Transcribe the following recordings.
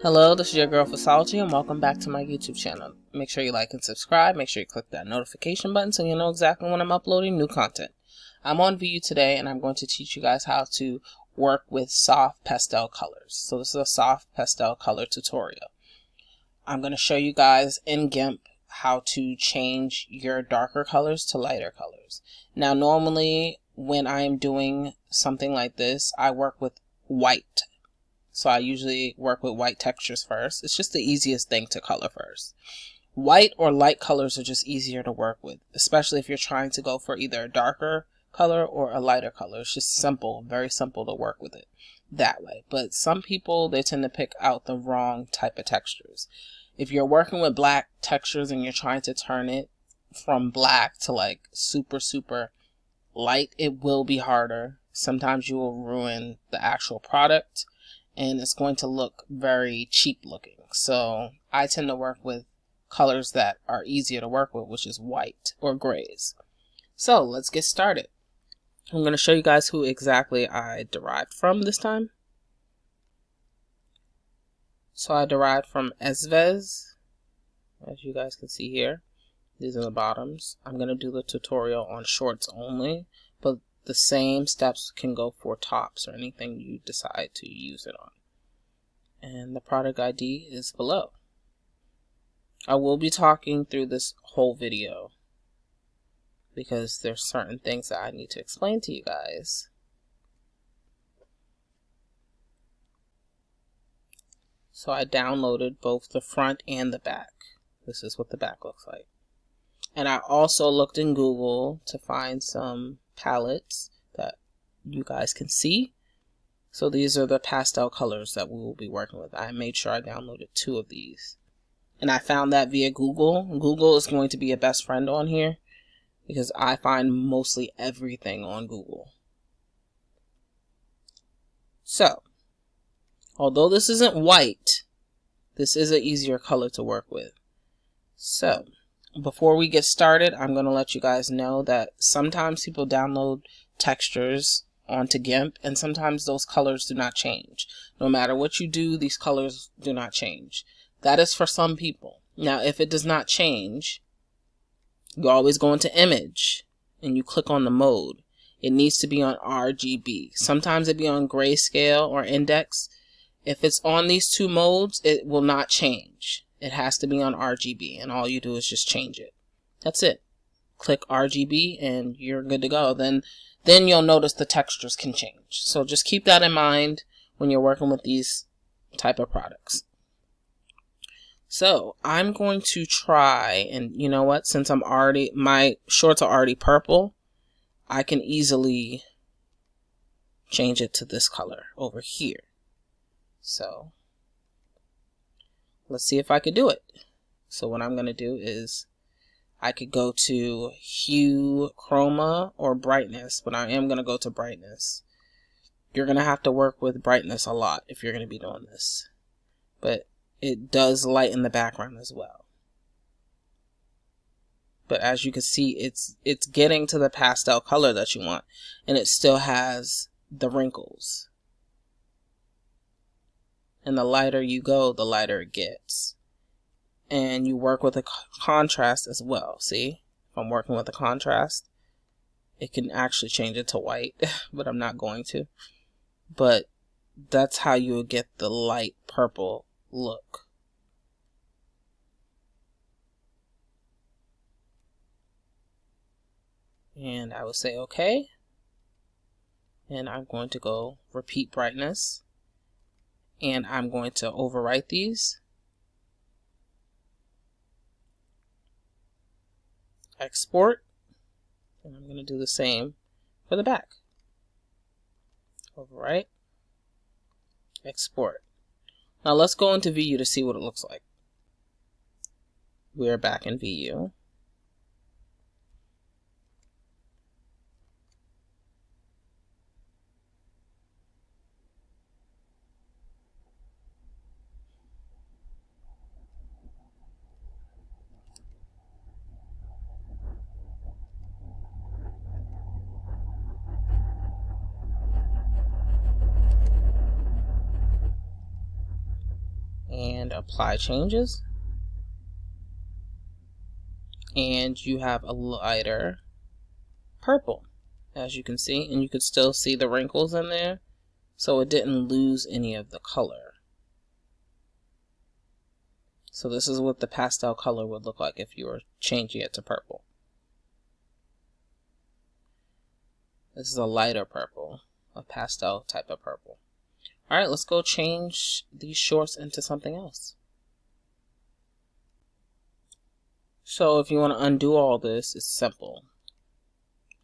Hello, this is your girl Pvssology and welcome back to my YouTube channel. Make sure you like and subscribe. Make sure you click that notification button so you know exactly when I'm uploading new content. I'm on Imvu today and I'm going to teach you guys how to work with soft pastel colors. So this is a soft pastel color tutorial. I'm going to show you guys in Gimp how to change your darker colors to lighter colors. Now normally when I'm doing something like this, I work with white. So I usually work with white textures first. It's just the easiest thing to color first. White or light colors are just easier to work with, especially if you're trying to go for either a darker color or a lighter color. It's just simple, very simple to work with it that way. But some people, they tend to pick out the wrong type of textures. If you're working with black textures and you're trying to turn it from black to like super light, it will be harder. Sometimes you will ruin the actual product and it's going to look very cheap looking. So I tend to work with colors that are easier to work with, which is white or grays. So let's get started. I'm going to show you guys who exactly I derived from this time. So I derived from Ezvez, as you guys can see here. These are the bottoms. I'm going to do the tutorial on shorts only, but the same steps can go for tops or anything you decide to use it on. And the product ID is below. I will be talking through this whole video because there's certain things that I need to explain to you guys. So I downloaded both the front and the back. This is what the back looks like. And I also looked in Google to find some palettes that you guys can see. So these are the pastel colors that we will be working with. I made sure I downloaded 2 of these. And I found that via Google. Google is going to be a best friend on here because I find mostly everything on Google. So, although this isn't white, this is an easier color to work with. So, before we get started, I'm going to let you guys know that sometimes people download textures onto Gimp and sometimes those colors do not change. No matter what you do, these colors do not change. That is for some people. Now, if it does not change, you always go into image and you click on the mode. It needs to be on RGB. Sometimes it be on grayscale or index. If it's on these 2 modes, it will not change. It has to be on RGB, and all you do is just change it. That's it. Click RGB and you're good to go. Then you'll notice the textures can change. So just keep that in mind when you're working with these type of products. So I'm going to try, and you know what, since my shorts are already purple, I can easily change it to this color over here. So let's see if I could do it. So what I'm going to do is I could go to hue, chroma, or brightness, but I am going to go to brightness. You're going to have to work with brightness a lot if you're going to be doing this. But it does lighten the background as well. But as you can see, it's getting to the pastel color that you want, and it still has the wrinkles. And the lighter you go, the lighter it gets. And you work with a contrast as well. See, if I'm working with a contrast, it can actually change it to white, but I'm not going to. But that's how you would get the light purple look. And I would say okay. And I'm going to go repeat brightness. And I'm going to overwrite these. Export. And I'm going to do the same for the back. Overwrite. Export. Now let's go into VU to see what it looks like. We're back in VU. and apply changes. And you have a lighter purple, as you can see, and you could still see the wrinkles in there, so it didn't lose any of the color. So this is what the pastel color would look like if you were changing it to purple. This is a lighter purple, a pastel type of purple. Alright, let's go change these shorts into something else. So if you want to undo all this, it's simple.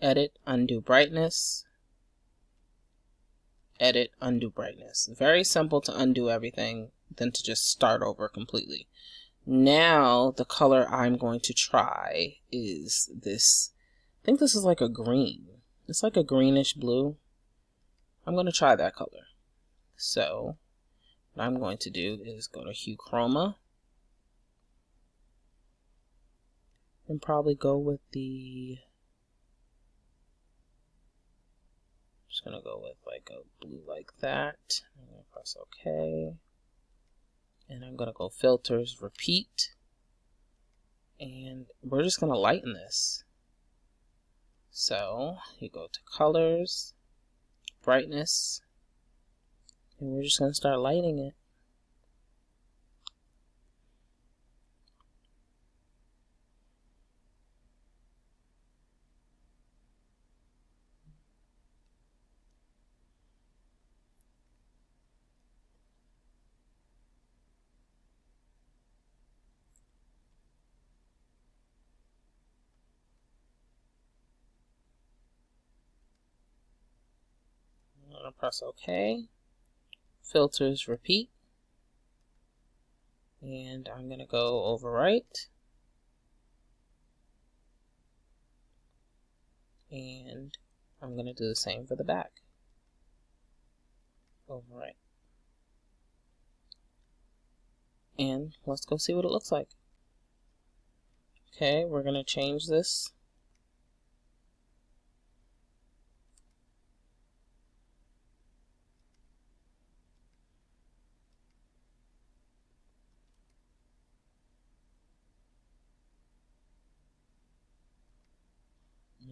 Edit, undo brightness. Edit, undo brightness. Very simple to undo everything than to just start over completely. Now the color I'm going to try is this. I think this is like a green. It's like a greenish blue. I'm going to try that color. So what I'm going to do is go to Hue Chroma and probably go with the, just going to go with like a blue like that. I'm going to press OK. And I'm going to go Filters, Repeat. And we're just going to lighten this. So you go to Colors, Brightness, and we're just going to start lighting it. I'm going to press OK. Filters, Repeat. And I'm going to go Overwrite. And I'm going to do the same for the back. Overwrite. And let's go see what it looks like. Okay, we're going to change this.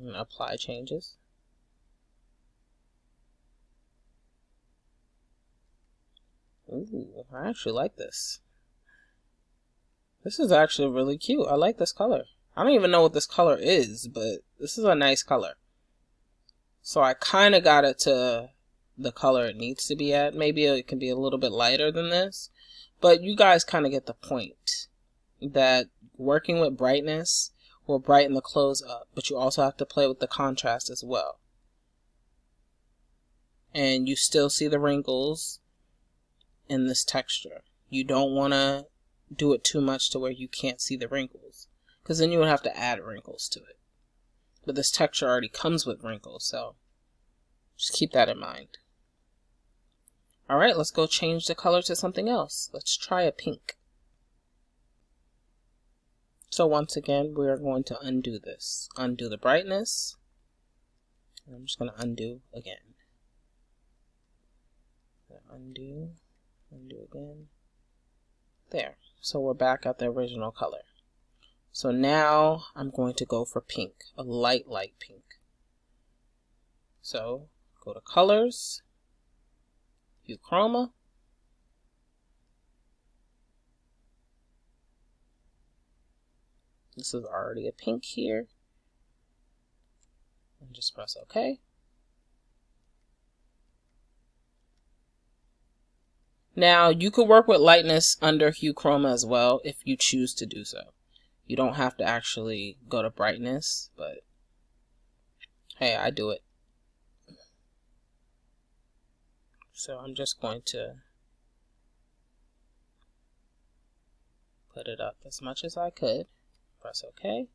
And apply changes. Ooh, I actually like this. This is actually really cute. I like this color. I don't even know what this color is, but this is a nice color. So I kind of got it to the color it needs to be at. Maybe it can be a little bit lighter than this, but you guys kind of get the point that working with brightness will brighten the clothes up, but you also have to play with the contrast as well. And you still see the wrinkles in this texture. You don't want to do it too much to where you can't see the wrinkles, because then you would have to add wrinkles to it. But this texture already comes with wrinkles, so just keep that in mind. Alright, let's go change the color to something else. Let's try a pink. So once again, we are going to undo this. Undo the brightness. And I'm just going to undo again. Undo again. There. So we're back at the original color. So now I'm going to go for pink, a light pink. So go to Colors, Hue Chroma, this is already a pink here, and just press OK. Now you could work with lightness under Hue Chroma as well if you choose to do so. You don't have to actually go to brightness, but hey, I do it. So I'm just going to put it up as much as I could. Press OK.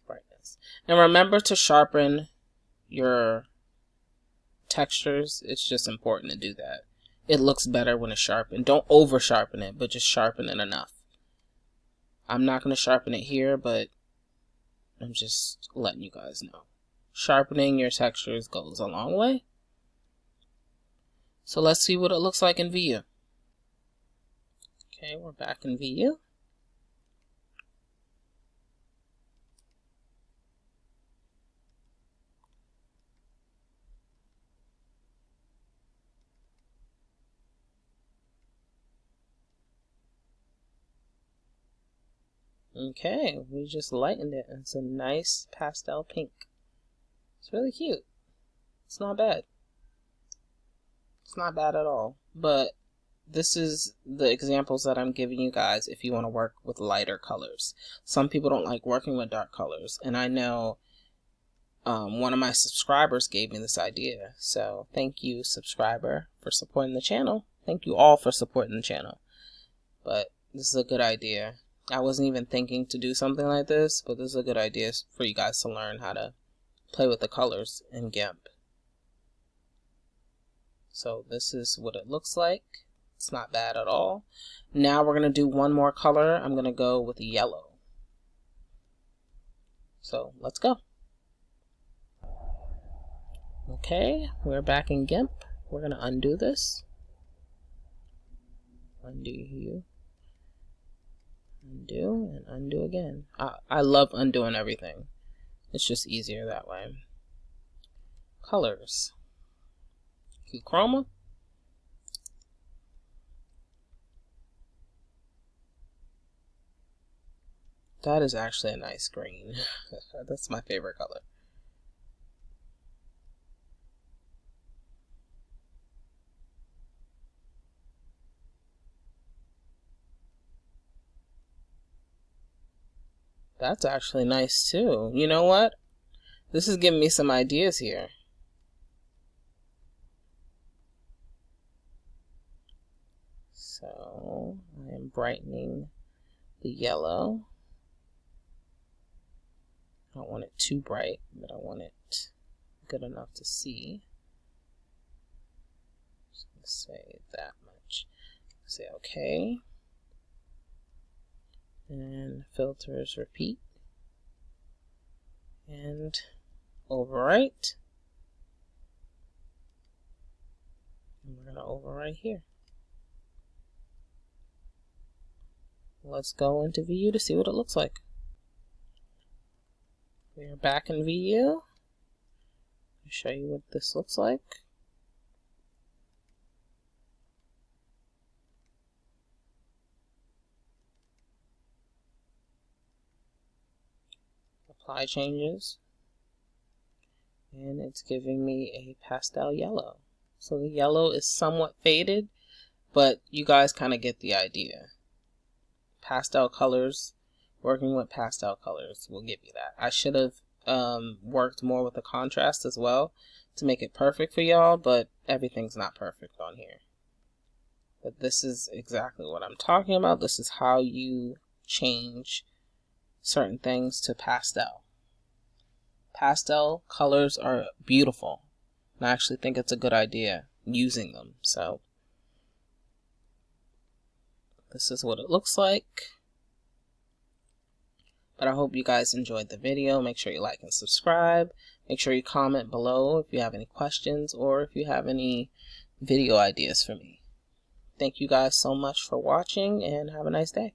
Brightness. And remember to sharpen your textures. It's just important to do that. It looks better when it's sharpened. Don't over sharpen it, but just sharpen it enough. I'm not going to sharpen it here, but I'm just letting you guys know. Sharpening your textures goes a long way. So let's see what it looks like in VU. Okay, we're back in VU. Okay, we just lightened it. It's a nice pastel pink. It's really cute. It's not bad. It's not bad at all. But this is the examples that I'm giving you guys if you want to work with lighter colors. Some people don't like working with dark colors, and I know one of my subscribers gave me this idea. So thank you, subscriber, for supporting the channel. Thank you all for supporting the channel. But this is a good idea. I wasn't even thinking to do something like this, but this is a good idea for you guys to learn how to play with the colors in Gimp. So this is what it looks like. It's not bad at all. Now we're going to do one more color. I'm going to go with yellow. So let's go. Okay, we're back in Gimp. We're going to undo this. Undo you. Undo and undo again. I love undoing everything. It's just easier that way. Colors. Chroma. That is actually a nice green. That's my favorite color. That's actually nice too. You know what? This is giving me some ideas here. So I am brightening the yellow. I don't want it too bright, but I want it good enough to see. Just gonna say that much. Say okay. And filters repeat. And overwrite. And we're gonna overwrite here. Let's go into VU to see what it looks like. We're back in VU. I'll show you what this looks like. Apply changes. And it's giving me a pastel yellow. So the yellow is somewhat faded, but you guys kind of get the idea. Pastel colors, working with pastel colors will give you that. I should have worked more with the contrast as well to make it perfect for y'all, but everything's not perfect on here. But this is exactly what I'm talking about. This is how you change certain things to pastel. Pastel colors are beautiful, and I actually think it's a good idea using them. So this is what it looks like. But I hope you guys enjoyed the video. Make sure you like and subscribe. Make sure you comment below if you have any questions or if you have any video ideas for me. Thank you guys so much for watching, and have a nice day.